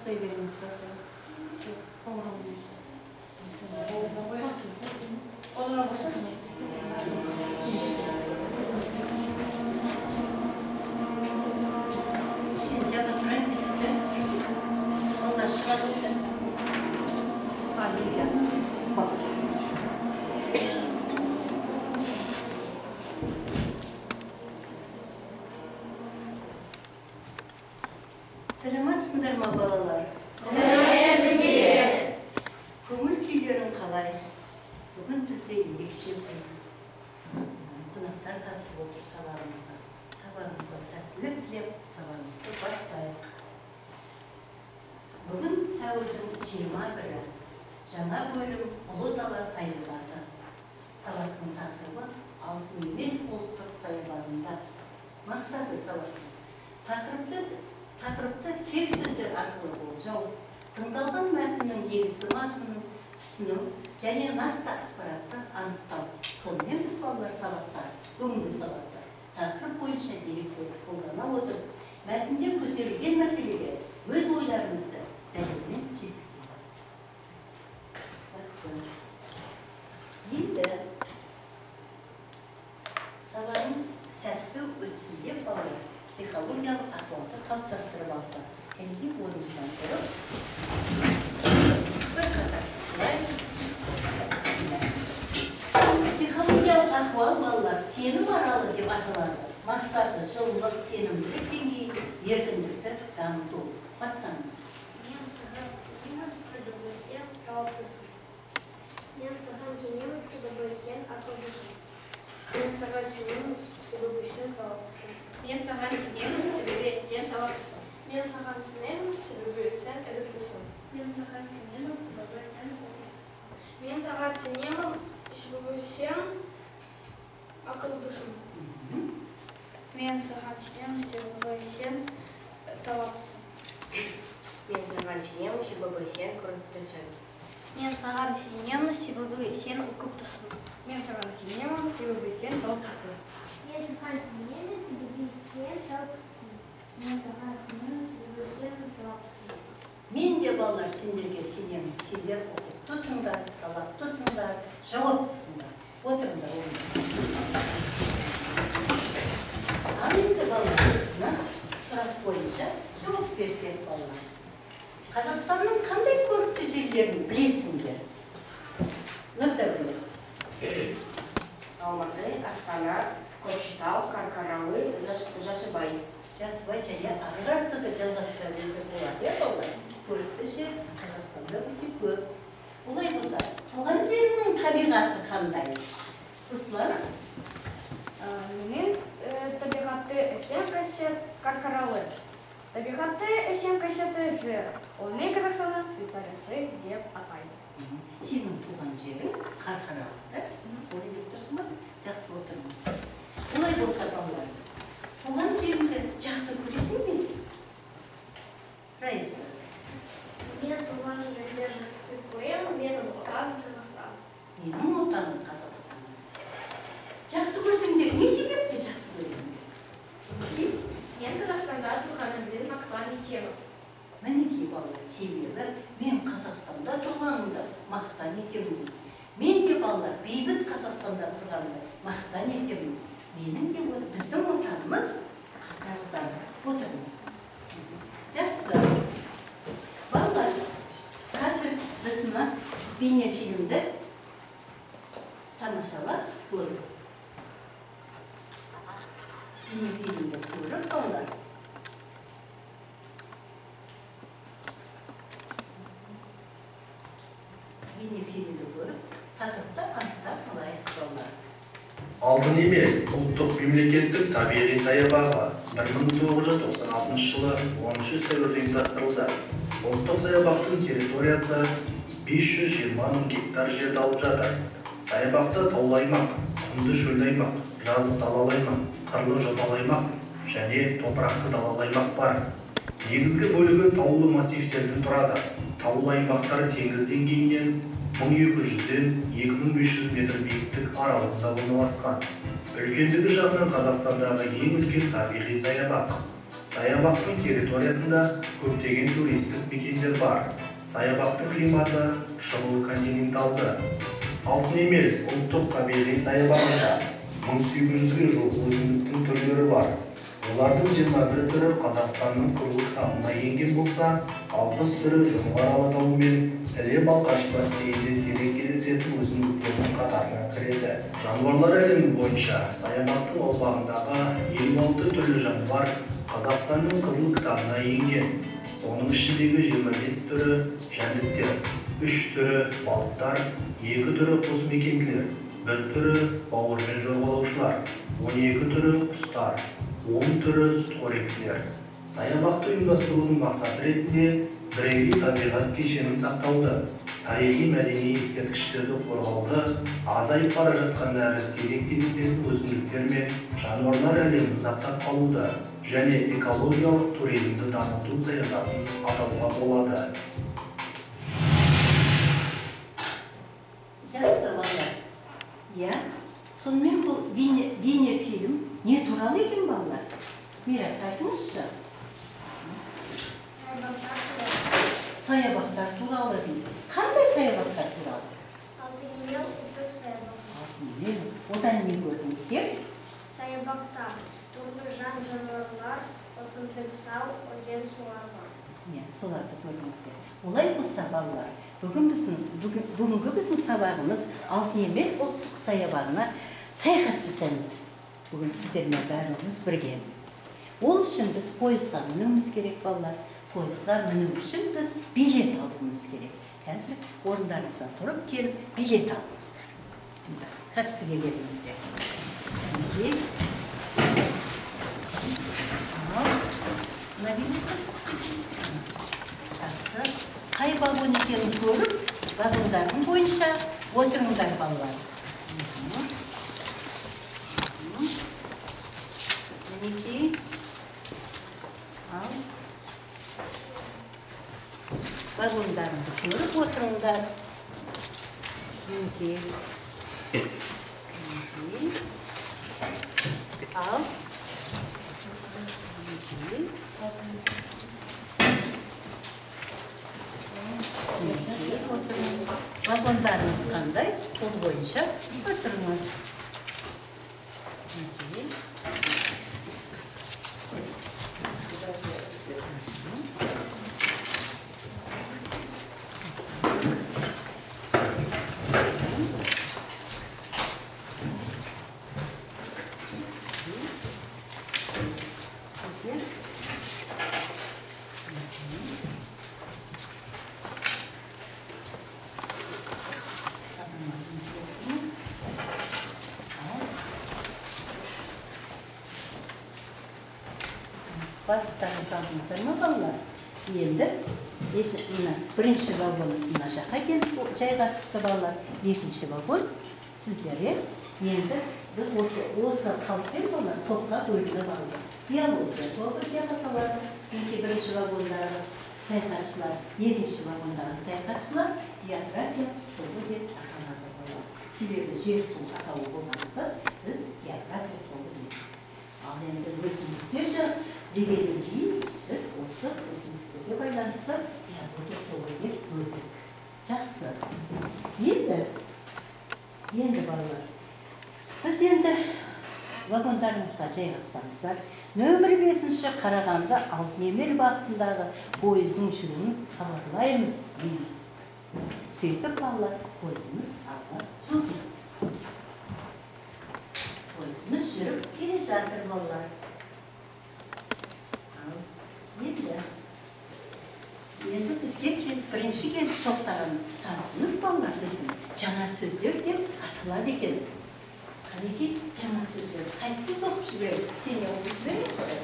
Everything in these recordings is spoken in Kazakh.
ұстай береміз ба? Сәлематсыңдар ма балалар? Көңіл күйлерің қалай? Бүгін бізде ерекше күн. Қонақтар қатысып отыр сабағымызға. Сабағымызға сәттілік тілеп, сабағымызды бастайық. Бүгін сәуірдің 21-і. Жаңа бөлім ұлы дала табиғаты. Сабақтың тақырыбы Алтын Емел ұлттық саябағында. Мақсаты сабақтың тақырыпты тек сөздер арқылы болжау, тыңдалған мәтіннің негізгі мазмұнын түсіну және нақты ақпаратты анықтау. Сонымен біз балалар сабақта, бүгінгі сабақта тақырып бойынша деректерді қолдана отырып, мәтінде көтерілген мәселеге өз ойларыңызды дәлелмен жеткізіңіз. Енді сабағымыз сәтті өтсін деп балалар психологиялық ахуалды қалыптастырып алса, әйелі ойымыздан тұрып, бір қатар психологиялық ахуал балалар сенім аралы деп аталады. Мақсаты жылылық, сенімділік деңгейі, еркіндікті дамыту. Бастаңыз. Мен саған сенемін, себебі сен талаптысың. Мен саған сенемін, себебі сен іріктісің. Мен саған сенемін, себебі сен оқитысың. Мен саған сенемін, себебі сен ақылдысың. Мен саған сенемін, себебі сен талаптысың. Мен саған сенемін, себебі сен көріктісің. Мен саған сенемін, себебі сен ұқыптысың. Мен саған сенемін, себебі сен талаптысың. Мен саған сенемін, себебі сен талаптысың. Мен саған сенемін, себебі сен талаптысың. Мен де балалар сендерге сенемін. Сендер ұқыптысыңдар, талаптысыңдар, жауаптысыңдар. Отырыңдар ойында. Ал енді балалар, сұрақ бойынша жауап берсек балалар. Қазақстанның қандай көрікті жерлерін білесіңдер? Нұрдәулет. Алматы, Астана, Көкшетау, Қарқаралы, Жасыбай. Жасыбай және ары-қарата да жалғастыра берсек болады, балалар. Көрікті жер Қазақстанда өте көп. Олай болса, туған жерінің табиғаты қандай? Руслан? Менің табиғаты әсем қасиет Қарқаралы. Табиғаты әсем қасиеті жер. Оны Қазақстанның Швейцариясы деп атайды. Сенің туған жерің Қарқаралыда. Солай деп тұрсың ба? Жақсы отырмыз. Олай болса балалар, туған жеріңді жақсы көресің бе? Раиса? Мен туған жерді жақсы көремін, менің отаным Қазақстан. Менің отаным Қазақстан. Жақсы көрсеңдер, не себепті жақсы көресіңдер? Мен Қазақстанда тұрғанымды мақтан етемін. Мінекей балалар, себебі мен Қазақстанда тұрғанымды мақтан етемін. Мен де балалар, бейбіт Қазақстанда тұрғанымды мақтан етемін. Менің де біздің отанымыз Қазақстан. Отырмыз. Жақсы. Балалар, қазір біз мына бейнефильмді тамашалап көріп. Бейнефильмді көріп балалар. Бейнефильмді көріп, тақырыпты анықтап алайық балалар. Алтын Емел ұлттық мемлекеттік табиғи саябағы 1996 жылы 13 сәуірде ұйымдастырылды. Ұлттық саябақтың территориясы 520 мың гектар жерді алып жатыр. Саябақта таулы аймақ, құмды шөлді аймақ, жазық далалы аймақ, қырлы жоталы аймақ және топырақты далалы аймақ бар. Негізгі бөлігі таулы массивтерден тұрады. Таулы аймақтар теңіз деңгейінен 1200-ден 2500 метр биіктік аралығында орналасқан. Үлкендігі жағынан Қазақстандағы ең үлкен табиғи саябақ. Саябақтың территориясында көптеген туристік мекендер бар. Саябақтың климаты шұғыл континенталды. Алтын Емел ұлттық табиғи саябағында 1800-ге жуық өсімдіктің түрлері бар. Олардың 21 түрі Қазақстанның қызыл кітабына енген болса, 60 түрі жоңғар алатауы мен іле балқаш бассейнінде сирек кездесетін өсімдіктердің қатарына кіреді. Жануарлар әлемі бойынша саябақтың аумағындағы 56 түрлі жануар Қазақстанның қызыл кітабына енген. Соның ішіндегі 25 түрі жәндіктер, 3 түрі балықтар, 2 түрі қосмекенділер, 1 түрі бауырмен жорғалаушылар, 12 түрі құстар, 10 түрі сүтқоректілер. Саябақты ұйымдастырудың мақсаты ретінде бірегей табиғат кешенін сақтауды, тарихи мәдени ескерткіштерді қорғауды, азайып бара жатқан әрі сирек кездесетін өсімдіктер мен жануарлар әлемін сақтап қалуды және экологиялық туризмді дамыту саясатын атауға болады. Жақсы балалар. Иә, сонымен бұл бейнефильм не туралы екен балалар? Мирас, айтыңызшы. Саябақтар туралы дейді. Қандай саябақтар туралы? Алтын Емел ұлттық саябағы. Алтын Емел. Одан не көрдіңіздер? Саябақта түрлі жан-жануарлар, өсімдіктер, өзен сулар бар. Соларды көрдіңіздер. Олай болса балалар, бүгінгі біздің сабағымыз Алтын Емел ұлттық саябағына саяхат жасаймыз. Бүгін сіздермен бәріміз бірге. Ол үшін біз пойызға мінуіміз керек балалар. Пойызға міну үшін біз билет алуымыз керек. Қазір орындарымыздан тұрып келіп билет алыңыздар. Кассаға келіңіздер. Мына билет жақсы. Қай вагон екенін көріп, вагондардың бойынша отырыңдар балалар. Мінекей. Ал. Вагондарымды көріп отырыңдар. Мінекей. Ал. Вагондарымыз қандай? Сол бойынша отырыңыз. Бақыттарыңыз алдыңыздар ма балалар? Енді бірінші вагон мына жаққа келіп жайғасыпты балалар. Екінші вагон сіздерге енді біз осы қалыппен балалар топқа бөлініп алдық. Биология тобы деп аталады. Бірінші вагондағы саяхатшылар, екінші вагондағы саяхатшылар география тобы деп аталады балалар. Себебі жер су атауы болғандықтан біз география тобы дейміз. Ал енді өсімдіктер дегеннен кейін біз осы өсімдіктерге байланысты биология тобы деп бөлдік. Жақсы. Енді балалар, біз енді вагондарымызға жайғассаңыздар, нөмір 5-ші Қарағанды Алтын Емел бағытындағы пойыздың жүруін хабарлаймыз дейміз. Сөйтіп балалар, пойызымыз алға жылжиды. Пойызымыз жүріп келе жатыр балалар. Енді бізге бірінші келіп тоқтаған станциясымыз балалар біздің жаңа сөздер деп аталады екен. Қанекей жаңа сөздер. Қайсымыз оқып жібереміз? Ксения оқып жіберіңізші?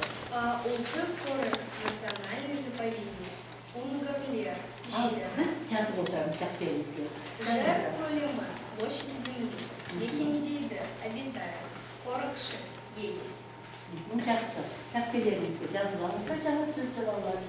Ұлттық қорық, национальный заповедник, Унгаглер, Біз жазып отырамыз дәптерімізге. Жер көлемі, площадь земли, мекендейді, обитает, қорықшы, егер. Жақсы. Дәптерімізге жазып алыңыздар жаңа сөзді балалар.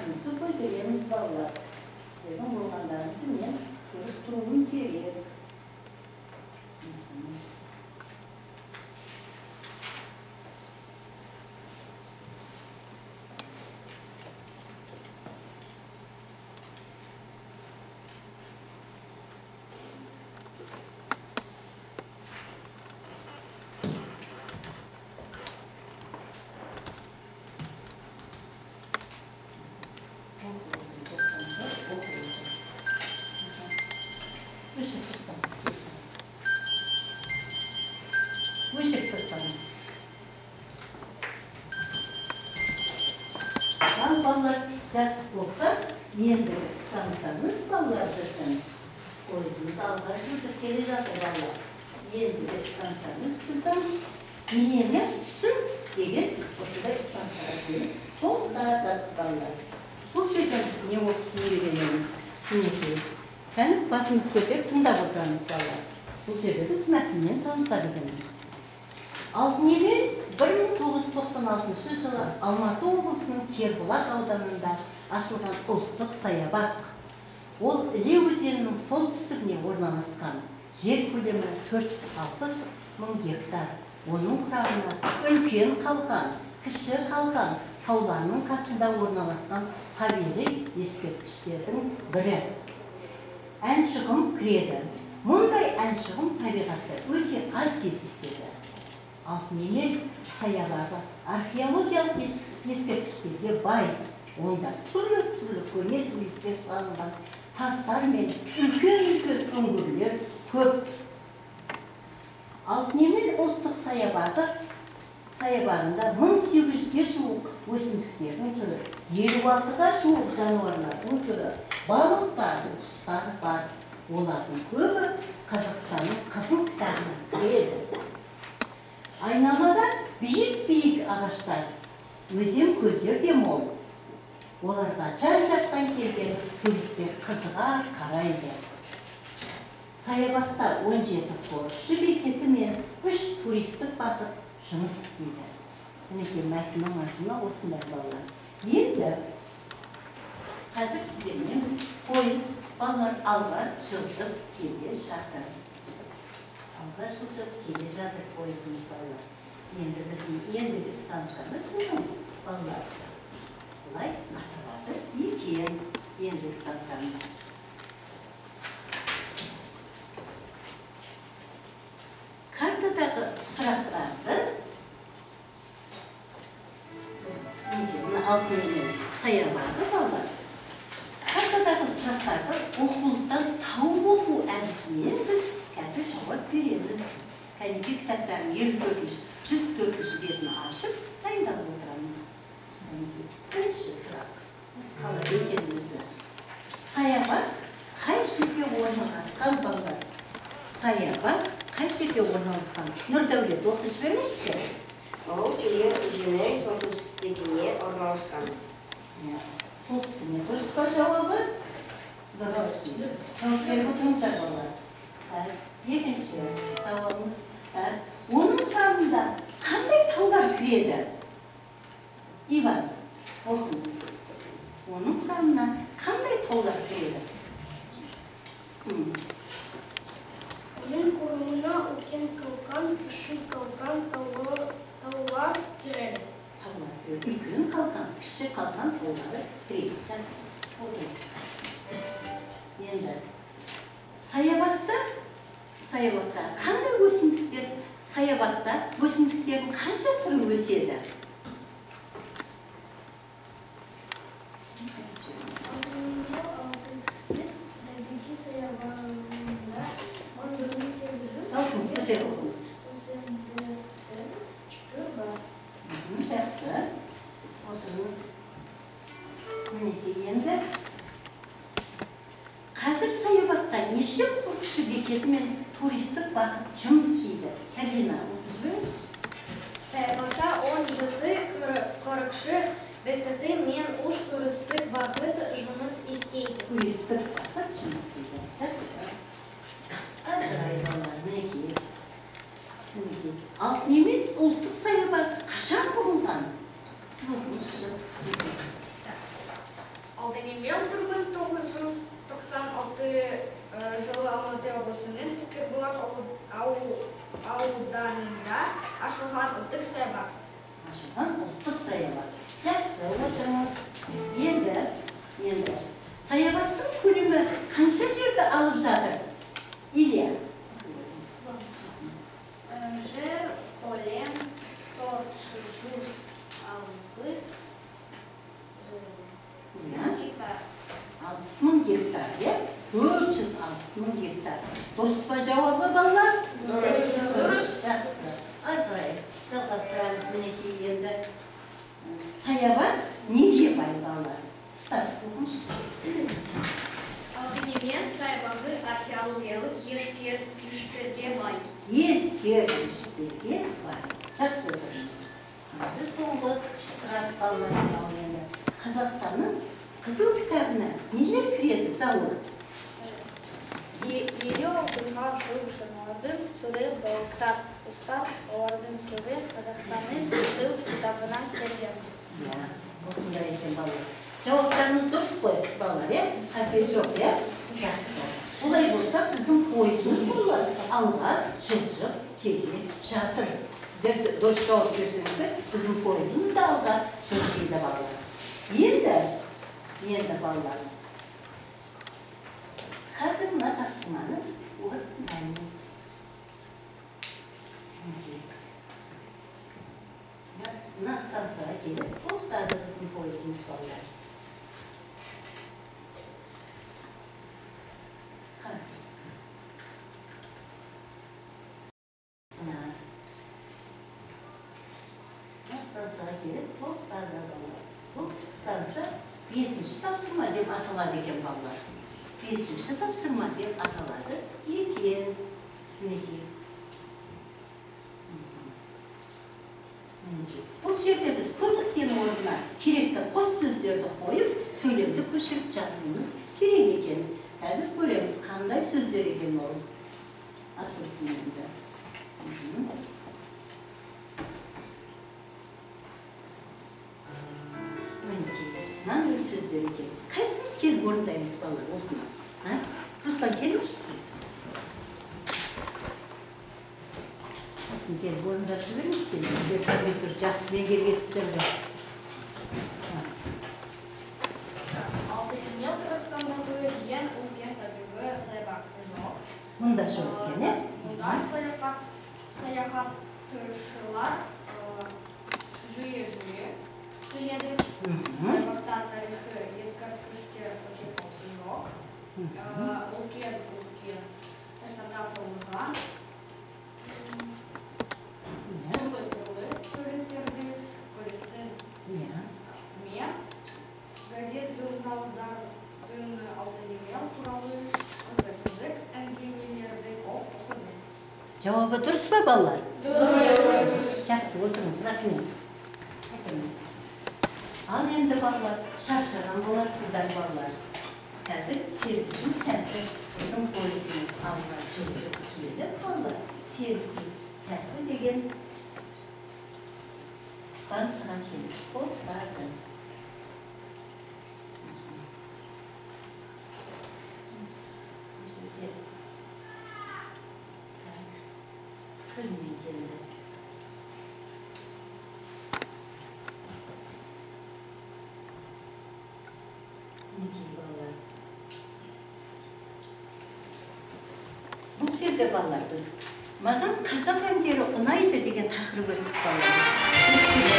басыңызды көтереміз балалар. Сіздердің болғандарыңызды мен көріп тұруым керек. Өшіріп тастаңыз. Ал балалар жақсы болса, енді ұстансаңыз балалар біздің пойызымыз алға жылжып келе жатыр балалар. Енді ұстансаңыз біздің мені түсін деген осындай ұстансаға келіп тоқтатады балалар. Бұл жерде біз не оқып не үйренеміз? Мінекей. Кәні басымыз көтеріп тыңдап отырамыз балалар. Бұл жерде біз мәтінмен таныса білеміз. Алтынемел 1996 жылы Алматы облысының Кербұлақ ауданында ашылған ұлттық саябақ. Ол Іле өзенінің солтүстігіне орналасқан. Жер көлемі 460 мың гектар. Оның құрамына үлкен қалған, кіші қалған тауларының қасында орналасқан табиғи ескерткіштердің бірі. Әншіғым кіреді. Мұндай әншіғым табиғатта өте аз кездеседі. Алтынемел саябағы археологиялық ескерткіштерге бай. Онда түрлі көне суреттер салынған, тастар мен үлкен үңгірлер көп. Алтынемел ұлттық саябағында 1800-ге жуық өсімдіктердің түрі, 56-ға жуық жануарлардың түрі, балықтар, құстар бар. Олардың көбі Қазақстанның қызыл кітабына кіреді. Айналада биік ағаштар, өзен көлдер де мол. Оларға жан-жақтан келген туристер қызыға қарайды. Саябақта 17 қорықшы бекеті мен 3 туристік бағыт жұмыс істейді. Мінекей мәтіннің мазмұны осындай балалар. Енді қазір сіздермен пойыз балалар алға жылжып келе жатыр. Алға жылжып келе жатыр пойызымыз балалар. Енді біздің ендігі станциямыз бұның балалар. Бұлай аталады екен ендігі станциямыз. Картадағы сұрақтарды Алтынемел саябағы балалар. Картадағы сұрақтарды оқулықтан тауып оқу әдісімен біз қазір жауап береміз. Кәнеке кітаптарын 104-ші бетін ашып дайындалып отырамыз. Бірінші сұрақ. Біз қалай екенімізді. Саябақ қай жерге орналасқан балалар? Саябақ қай жерге орналасқан? Нұрдәулет оқып жібермесші? Ол Іле өзенінің солтүстігіне орналасқан. Солтүстігіне дұрыс па жауабы? Дұрыс. Жауап беріп отырыңыздар балалар. Екінші сауалымыз. Оның құрамында қандай таулар кіреді? Иван, оқыңыз. Оның құрамына қандай таулар кіреді? Оның құрамына үлкен қалқан, кіші қалқан, таулар кіреді. Таулар кіреді. Үлкен қалқан, кіші қалқан таулары кіреді. Жақсы. Енді саябақта қандай өсімдіктер, саябақта өсімдіктердің қанша түрі өседі? Салсыңыз, көтер оқыңыз. Жақсы. Отырыңыз. Мінекей енді. Қазір саябақта неше қорықшы бекеті мен туристік бағыт жұмыс істейді? Сабина, оқып жіберіңіз. Саябақта 17 қорықшы бекеті мен 3 туристік бағыт жұмыс істейді. Туристік бағыт жұмыс істейді. Адырайдалар, мінекей. Алтынемел ұлттық саябақ қашан құрылған? Сіз оқыңызшы. Алтын Емел 1996 жылы Алматы облысының Петербург ауданында ашылған ұлттық саябақ. Ашылған ұлттық саябақ. Жақсы отырмыз. Енді саябақтың көлемі қанша жерді алып жатыр? Илья. Жер көлем 460 гектар. 60.000 гектар, иә? 460.000 гектар. Дұрыс па жауабы, балалар? Дұрыс. Жақсы. Ай, жалғастырамыз. Мінекей енді саябақ неге бай, балалар? Стас, оқыңызшы. Алтын Емел саябағы археологиялық ескерткіштерге бай. Ескерткіштерге бай. Жақсы отырмыз. Біз соңғы сұрақ балалар енді. Қазақстанның қызыл кітабына нелер кіреді, Заур? Елу оқиға жыл-жыналардың түрі балықтар, ұстар, олардың көбі Қазақстанның қызыл кітабынан келген. Осындай екен балалар. Жауаптарыңыз дұрыс қой, балалар, қате жоқ, жақсы. Олай болса, біздің пойызымыз болар. Алға жылжып келе жатыр. Сіздер дұрыс жауап берсеңіздер, біздің пойызымыз да алға жылжиды, балалар. Енді балалар. Қазір мына тапсырманы біз орындаймыз. Мына станцияға келіп, тоқтады біздің пойызымыз, балалар. Қазір. Мына станцияға келіп, тоқтады, балалар. Бұл станция 5-ші тапсырма деп аталады екен, балалар. 5-ші тапсырма деп аталады екен. Мінекей. Бұл жерде біз көптіктен орнына керекті қос сөздерді қойып, сөйлемді көшіріп жазуымыз керек екен. Қазір көреміз, қандай сөздер екен ол. Ашылсын енді. Мынандай сөздер екен. Қайсымыз келіп орындаймыз, балалар, осыны? Руслан, келіңізші сіз? Осыны келіп орындап жіберіңізші, сіздер компьютер жақсы меңгергенсіздер ғой. Алтын Емел Қырғызстандағы ең үлкен табиғи саябақ жоқ. Мұнда жоқ екен, Мұнда саяхаттаушылар жиі-жиі келеді. Саябақта тарихи ескерткіштер жоқ. Үлкен таштардан салынған түрлі суреттерді көресің. Мен газет журналдардың Алтын Емел туралы қызық әңгімелерді оқыдым. Жауабы дұрыс па, балалар? Дұрыс. Жақсы, отырыңыз, рахмет. Отырыңыз. Ал енді, балалар, шаршаған боларсыздар, балалар. Қазір серпілдің сәтті біздің пойызымыз алға жылжып жүреді, балалар. Серпіл сәтті деген станцияға келіп тоқтады. Кірмей келді. Мінекей, балалар. Бұл жерде, балалар, біз маған қазақ әндері ұнайды деген тақырып өттік, балалар. Thank you.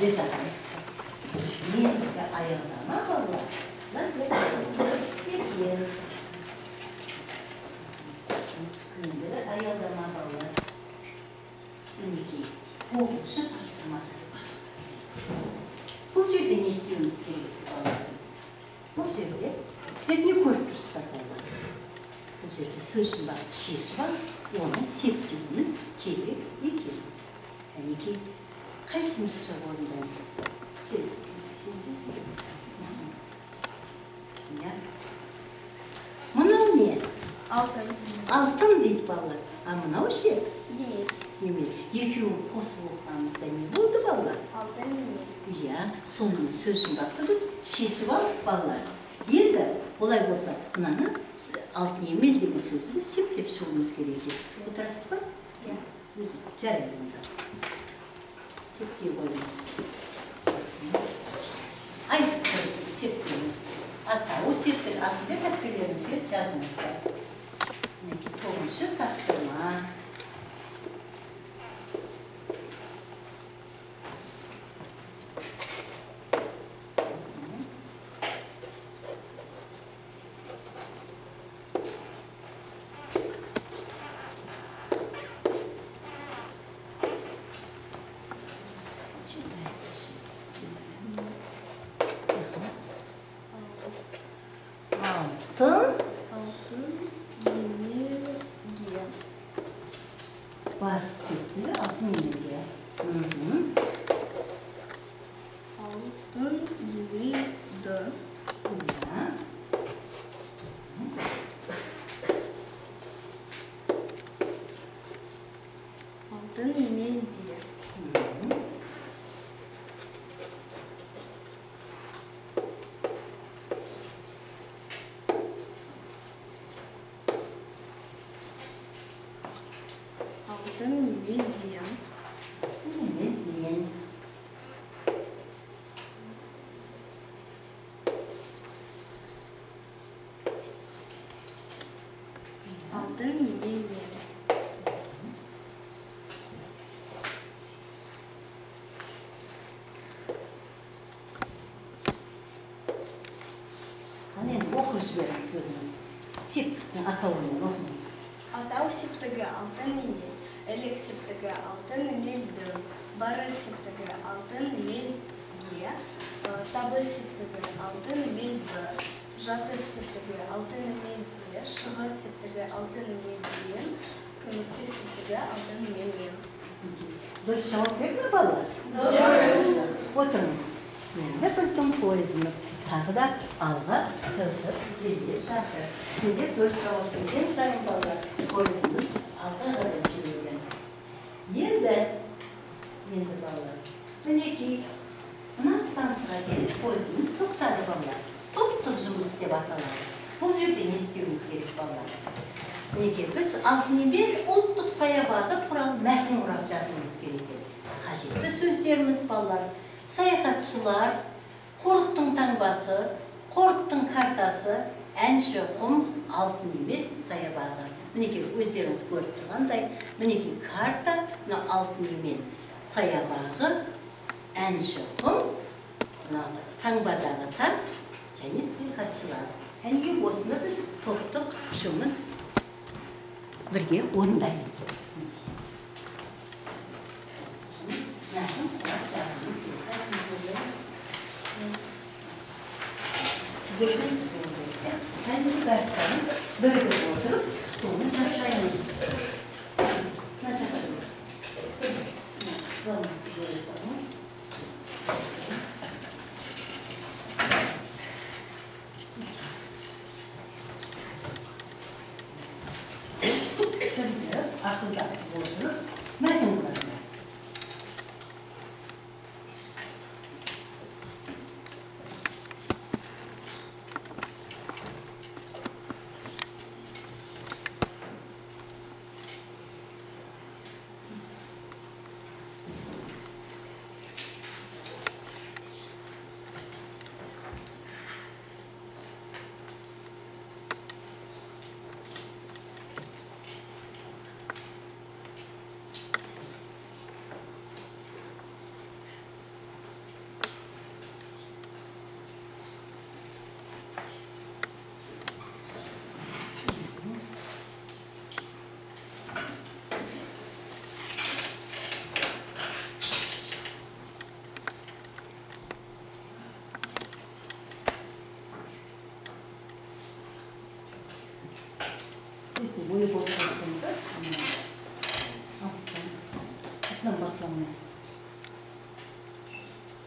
Bize çakar. Niye ayağına bağlar? Peki. Kıyınca ayağına bağlar. Ünlü oğulşu taşırmazlar. Bu sürede ne istiyoruz gerekli? Bu sürede sizler ne koyup dursak olur? Bu sürede sözü var, şiş var, ona septiğimiz kere, iki. Yani ki, kaysımız şabolundayız? Kere, şimdi ya. Bunlar ne? Altın. Altın deyip bağlar. Ama ne şey? Yemek. Yemek. Yekiyum kosuluklarımızda ne buldu bağlar? Altın yemek. Ya, sonunun sözün baktınız, şişi var, bağlar. Bir de olay olsa, bunları altın yemek gibi sözü biz septip sormamız gerekir. Bu tarafı var? Ya. Cereminde. Septiye koyuyoruz. Aynı tabii septiyemiz. Hatta o septik aslında takdirlerimizi yazımızda. Ne ki tohumcu taktırma. Altın Altın yemek. var septiği altın yemeği. Altın yemek. Ya. Altın yemek. Altın yemek. Ne diyeyim? Altın yemek. Hani okuyuş verin sözümüz. Septik'in atalımını okuyunuz. Атау септігі алтын емел, әлек септігі алтын емелді, бары септігі алтын емелге, табы септігі алтын емелді, жаты септігі алтын емелде, шығыс септігі алтын емелден, көмекте септігі алтын емелмен. Dürüst cevap verme bana. Doğru. Oturunuz. Yani bizim poezimiz tağı da alga çalışıp geliyor şarkı. Şimdi dürüst cevap vereceğim sayın bana. Poezimiz alga kadar çeviriyor. Yedi bana. Hani ki buna stansıya gelip poezimiz toktadı bana. Toptukcumuz diye bakalım. Bu cümle ne istiyoruz gelip bana. Неге біз алтын емел ұлттық саябағы туралы мәтін құрап жазуымыз керек. Қажетті сөздеріміз балалар, саяхатшылар, қорықтың таңбасы, қорықтың картасы, әнші құм, алтын емел саябағы. Мінеке өздеріңіз көріп тұрғандай, мінеке карта, алтын емел саябағы, әнші құм, таңбадағы тас және саяхатшылар. Әнеге осыны біз топтық жұмыс бірге орындаймыз. Қазір бәрсаңыз бірге отырып, соны жасаймыз. Akıldasız olduğunu məhdum qılarlar.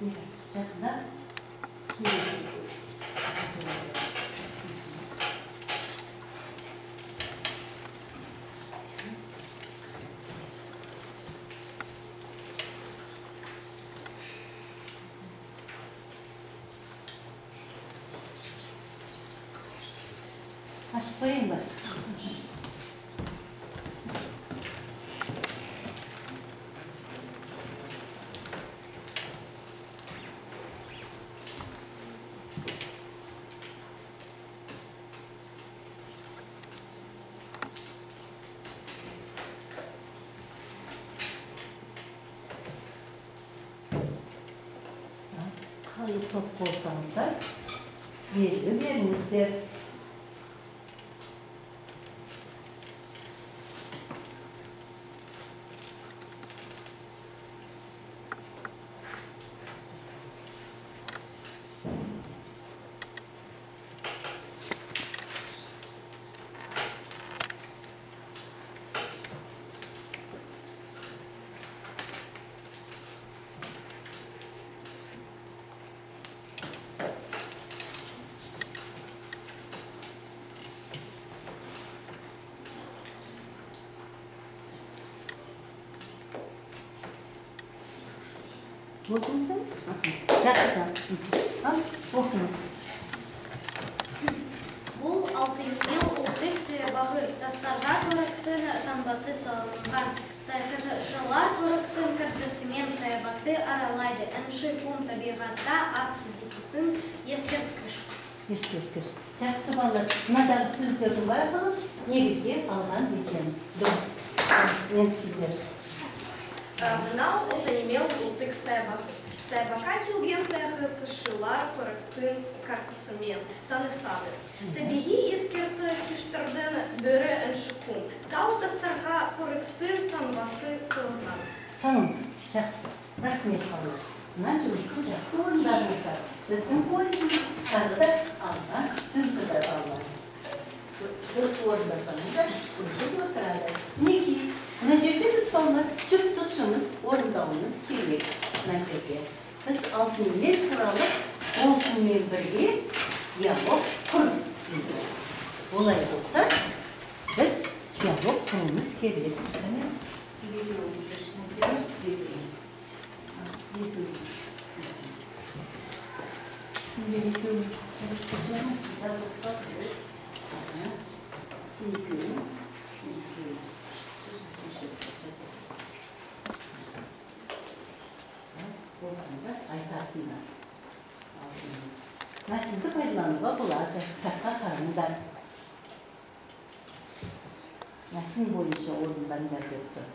жақында ашып қояйын ба? Қалай топ болсаңыздар, белгі беріңіздер. Оқыңыз? Жақсы. Оқыңыз. Бұл алтынел ұлттық саябағы тастарға қоректің таңбасы салынған. Саяхатшылар қоректің картасымен саябақты аралайды. Әнші құм табиғатта аз кездесетін ескерткіш. Ескерткіш. Жақсы балалар. Мынадағы сөздердің барлығын негізге алған екен. Дұрыс. Мен сіздер. Мынау алтынел ұлттық саябағы. Саябаққа келген саяхатшылар қоректің картасымен танысады. Табиғи ескерткіштердің бірі әнші құм. Тау тастарға қоректің таңбасы салынған. Салынған. Жақсы. Рахмет балалар. Мына жұмысты жақсы орындадыңыздар. Біздің пойызымыз тағы да алға жылжыды балалар. Дұрыс орындасаңыздар, жылжып отырады. Неге? Мына жерде біз балалар жүк тұтшымыз орындауымыз керек. Мына жерде біз алтынел туралы осымен бірге диалог құрдық. Олай болса, біз диалог құруымыз керек. Болсында айтасында. Мәтінді пайдалануға болады, кітапқа қараңдар. Мәтін бойынша орындаңдар деп тұр.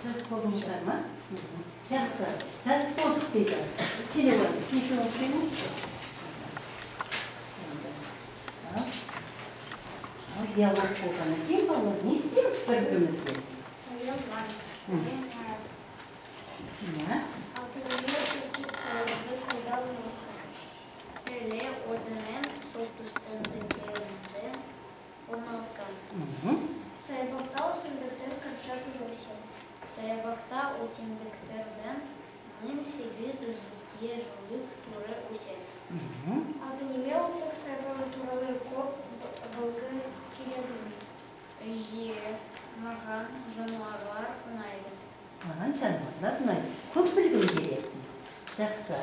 Жазып болдыңыздар ма? Жақсы. Жазып болдық дейді. Келе барды. Сізді оқимыз. Диалог болғаннан кейін балалар не істейміз бір-бірімізбен? Жаман. Мен сағас. Алтынемел ұлттық саябағы қайда орналасқан? Іле өзімен солтүстік дөңгеленді орналасқан. Саябақта өсімдіктер қанша түрі өседі? Саябақта өсімдіктердің 1800-ге жуық түрі өседі. Алтынемел ұлттық саябағы туралы көп білгі келеді. Жиі маған жануарлар ұнайды. Маған жануарлар ұнайды. Көп білгім келеді. Жақсы.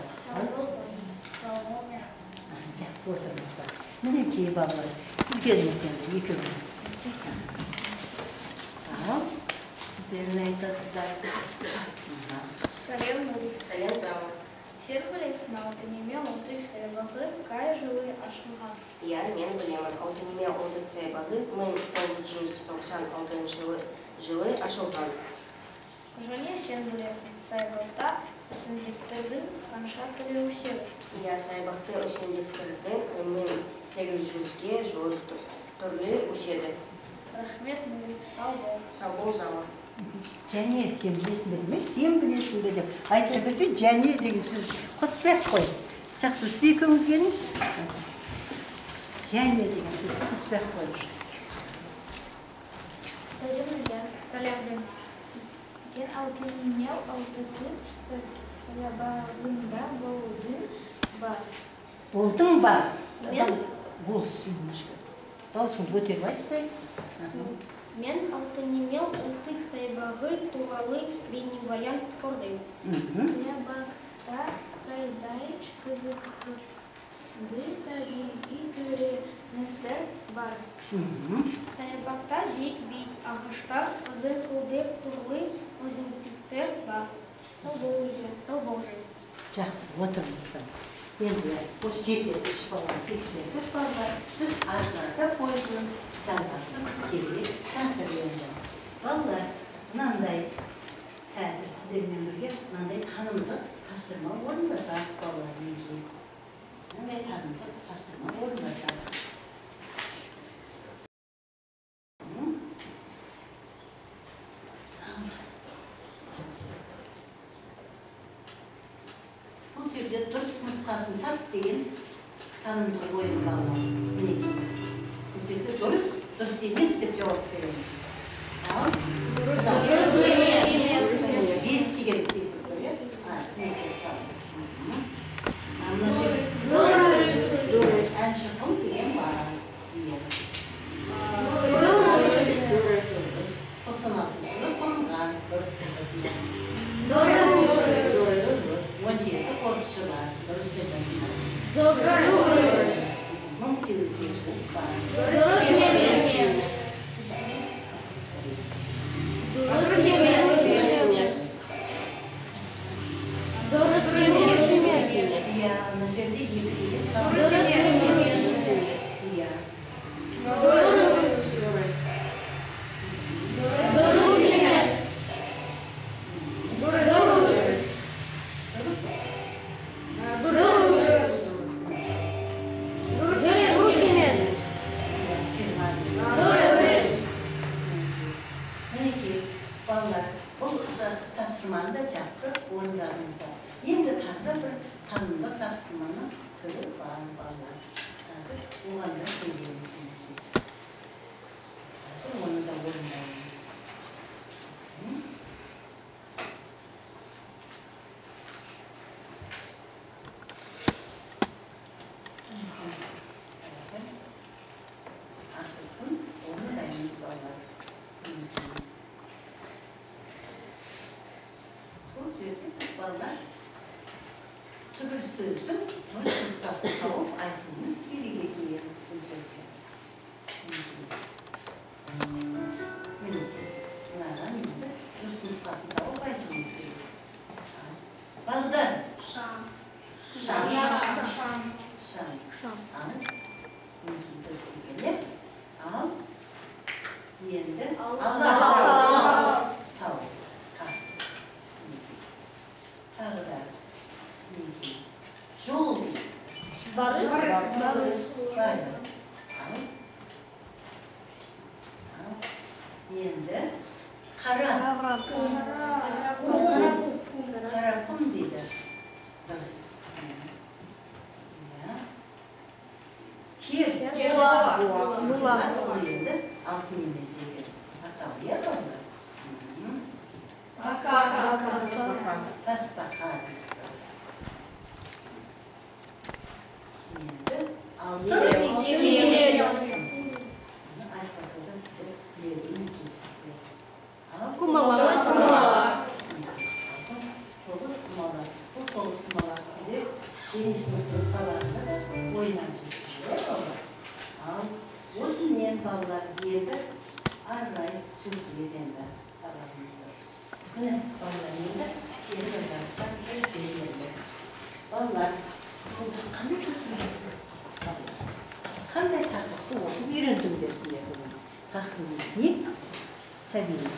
Жақсы отырмыздар. Мінекей балалар. Сіз келіңіз енді, екеуміз. Ал, сіздерін айтасыздар. Сәлем, Нұрик. Сәлем, Заур. Сен білесің, Алтынемел ұлттық саябағы қай жылы ашылған? Я, мен білемін. Алтынемел ұлттық саябағы 1996 жылы ашылған. Және сен білесің, саябақта өсімдіктердің қанша түрі өседі? Я, саябақта өсімдіктердің 1800-ге жуық түрлі өседі. Рахмет, Нұрик, сау бол. Сау бол, Заур. Және сен білесің бе емес, сен білесің бе деп айта берсе, және деген сөз қоспақ қой. Жақсы, сіз екеуміз келіңіз. Және деген сөз қоспақ қойыңыз. Сәлем, Илья. Сәлем, Жен. Сен Алтынемел ұлттық саябағында болдың ба? Болдың ба? Мен? Болсын. Дауысын көтеріп айтсай. Мен Алтынемел ұлттық саябағы туралы бейнебаян көрдім. Саябақта қайдай қызықты табиғи көріністер бар. Саябақта биік ағаштар, қызыл-көдек түрлі өсімдіктер бар. Сау бол, Жен. Жақсы, отырмыздар. Енді осы жетеді үш баланы тексердік балалар. Біз арқарда қойсыз, жалғасып келіп жатыр енді. Балалар, мынандай қазір сіздермен бірге мынандай танымдық тапсырма орындасақ балалармен кейін. Мынандай танымдық тапсырма орындасақ. Бұл жерде дұрыс нұсқасын тап деген танымдық ойын балалар. Бұл жерде дұрыс емес деп жауап береміз. Ал? Дұрыс емес. Бес деген секілді, иә? Дұрыс. Әнші қыл деген бар. Дұрыс. 96-шы қонған. Дұрыс. 17 қорықшы бар. Дұрыс. 1800-ге жуық бар. Иә, ана жерде екі деген сан. Иә. Мінекей, балалар, бұл тапсырманы да жақсы орындарыңыздар. Енді тағы да бір танымдық тапсырманың түрі бар балалар. Қазір оған да келеміз. Қазір оны да орындаймыз. Ашылсын, орындаймыз балалар. Бұл жерде біз балалар түбір сөздің дұрыс нұсқасын тауып айтуымыз керек екен бұл жерде. Мынаған енді дұрыс нұсқасын тауып айтуымыз керек. Бағдар. Шам. Шам. Шам. Ал. Дұрыс екен, ал. Енді тау. Тағы да жол Қарақұм дейді. Дұрыс. Кер. Бұлақ. Бұл енді алтын емес деген атау, иә балалар? Тасбақа. Енді алтын. Айқасында сіздер білетін келсекте. Құмалар. Тоғыз құмалар. Бұл тоғыз құмалар сіздер жетінші сыныптың сабағында да ойнап жүрсіздер, балалар. Ал осымен балалар енді арнайы жылжып енді сабағымызды. Міне балалар енді кері бір жарыстан келсеңдер. Балалар, бұл біз қандай тақырып оқыдық? Қандай тақырыпты оқып үйрендіңдер сіздер бүгін? Тақырыбымыз не? Сәбина.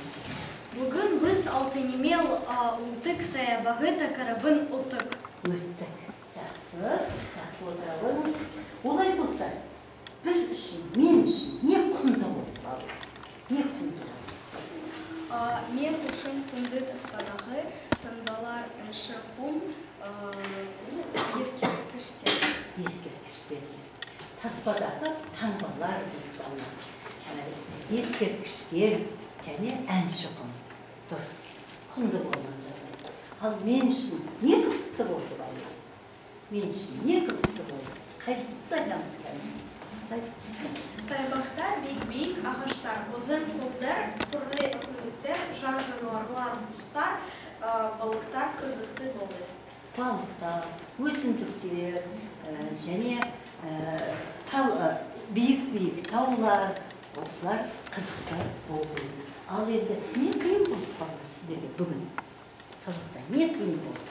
Бүгін біз Алтынемел ұлттық саябағы тақырыбын өттік. Жақсы отыра қойыңыз. Олай болса, біз үшін, мен үшін не құнды болды балалар? Не құнды болды? Мен үшін құнды таспадағы таңбалар әнші құм ескерткіштер. Ескерткіштер. Таспадағы таңбалар дейді балалар. Ескерткіштер және әнші құм. Дұрыс. Құнды болған жағдай. Ал мен үшін не қызықты болды балалар? Мен үшін не қызықты болды? Қайсымыз айтамыз кәдімгі? Саябақта биік ағаштар, ұзын қолдар, түрлі өсімдіктер, жануарлар, құстар, балықтар қызықты болды. Балықтар, өсімдіктер және биік таулар, осылар қызықты болды. Ал енді не қиын болды балалар сіздерге бүгін? Сабақта не қиын болды?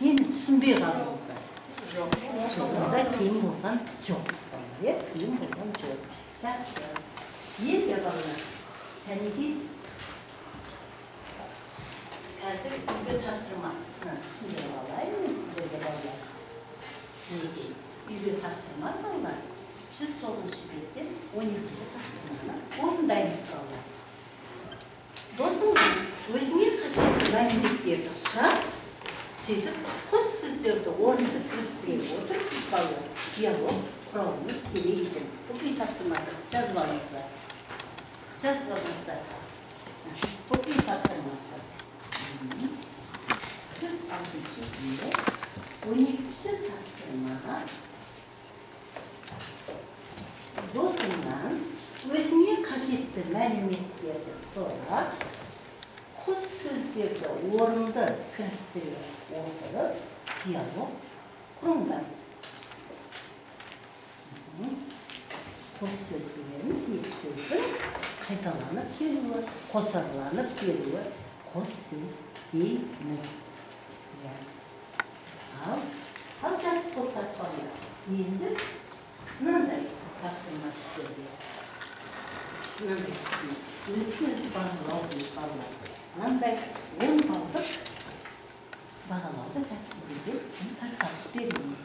Нені түсінбей қалдыңыздар? Онда қиын болған жоқ. Қиын болған жоқ. Жақсы. Енді балалар, кәнеки қазір үйге тапсырма түсіндіріп алайын мен сіздерге балалар. Үйге тапсырма балалар. 109-шы беттен 12-ші тапсырманы орындаймыз балалар. Досыңнан өзіңе қажетті мәліметтерді сұрап, сөйтіп қос сөздерді орынды кірістіре отырып біз балалар диалог құрауымыз керек екен. Бұл үй тапсырмасы жазып алыңыздар. Бұл үй тапсырмасы. 106-шы бетте 12-ші тапсырмаға досыңнан өзіңе қажетті мәліметтерді сұрап, қос сөздерді орынды кірістіре отырып диалог құрыңдар. Қос сөз дегеніміз екі сөздің қайталанып келуі, қосарланып келуі қос сөз дейміз. Ал жас болсақ сонда енді мынандай тапсырма сіздерге. Өзін-өзі бағалау дейміз балалар. Мынандай 10 балдық бағалауды тәсілдерге тарқатып берейін.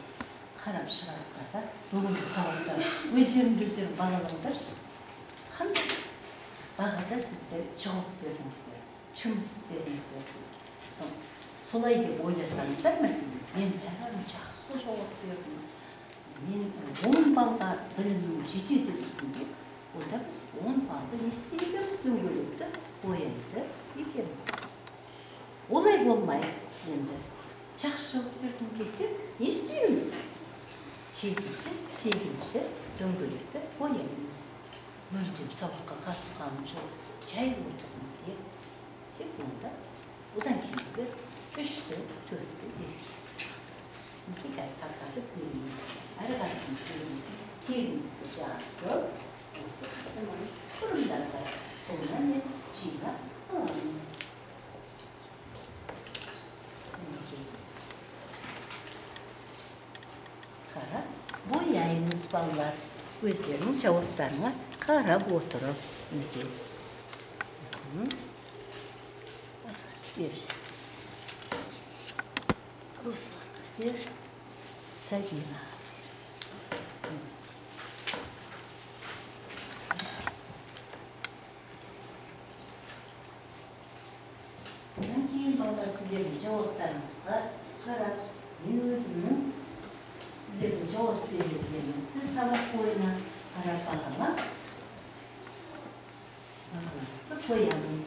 Қарап шығасыздар да, бүгінгі сауалдар өздерін бағалаңдаршы. Қандай бағада сіздер жауап бердіңіздер, жұмыс істедіңіздер. Солай деп ойласаңыздар, мәселен, мен бәрін жақсы жауап бердім. Мен 10 балға білімім жетеді дейтінде, онда біз 10 балды не істейміз? Дөңгелекті бояйды екенбіз. Олай болмай енді жақсы жауап бердім десек, не істейміз? 7-ші, 8-ші дөңгелекті бояймыз. Мүлдем сабаққа қатысқаным жоқ, жай отырдым деп. Онда одан кейінгі 3-ті, 4-ті береміз. Мүмкін қазір тартатып бөлейміз. Әрқайсының сөзімізді тегімізді жазып, осы тапсырманың құрымдарды соңынан мен жинап аламын. Қарап, бояймыз балалар. Өздерінің жауаптарына қарап отырып. Берші. Русланға бер, Сабина. балалар, сіздердің жауаптарыңызға қарап, мен өзімнің сіздердің жауап берулеріңізді сабақ бойына қарап бағалап қоямын.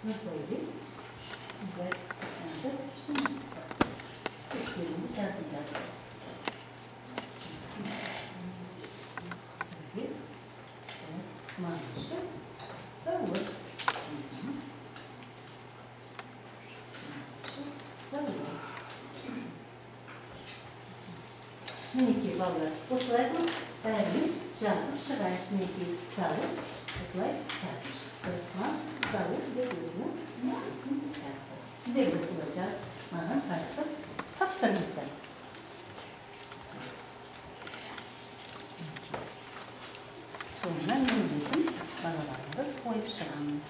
Böyle ve seçkilerini yazdılar. Tabii, maalesef zavur. Miniki ballar. Osılay bu bərimiz yazıb шығайық. Miniki zavur. Osılay yazıb çıxırtmaz. Zavur ve gözünü maalesef yaptı. Sizler de soracağız. Bana farklı kapsamızda. Sonra bizim balalarımız koyup çıkalım.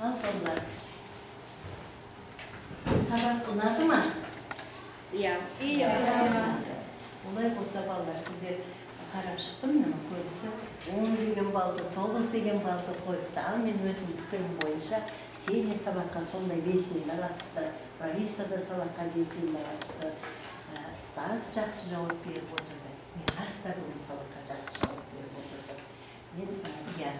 Ballar. Sabah unadı mı? İyi. Olay olsa ballar sizler qarab chiqdim nima ko'rsa 10 degan baldı, 9 degan baldı qo'yibdi. Al men o'zim fikrim bo'yicha seriya sabaqqa sonday belsanglar atdi. Barisa da sabaqqa belsanglar atdi. Stas yaxshi javob berib o'tirdi. Men asta bu sabaqqa yaxshi javob berib o'tirdim. Men agar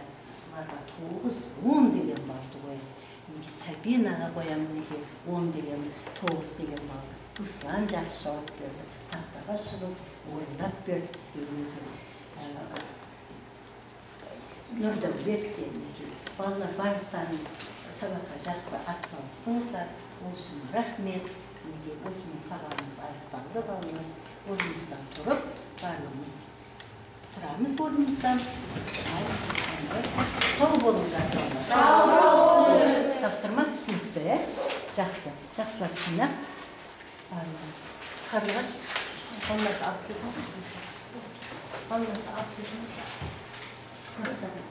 ularga 9, 10 degan baldı qo'yib, menga Sabinaga qo'yaman nega 10 degan, 9 degan baldı. Ruslan yaxshi javob berdi. Taxtaga chiqib o'ylab berdi bizga o'zi. Nurdavlet deyildi. Ballar barliqlarimiz sabaqqa yaxshi atsalsыңыздар. Ол үшін рахмет. Неге осымен сабағымыз аяқталды балалар. Орнымыздан тұрып, барлығымыз тұрамыз орнымыздан. Сау болыңыздар балалар. Сау болыңыз. Тапсырма түсінікті, жақсы. Жақсылап жинап. Қарлығаш, балаларды алып кетің. Балаларды алып кетің. Бастады.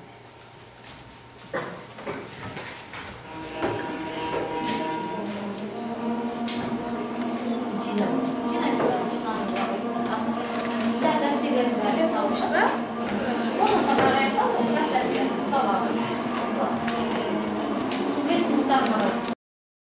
Tamam.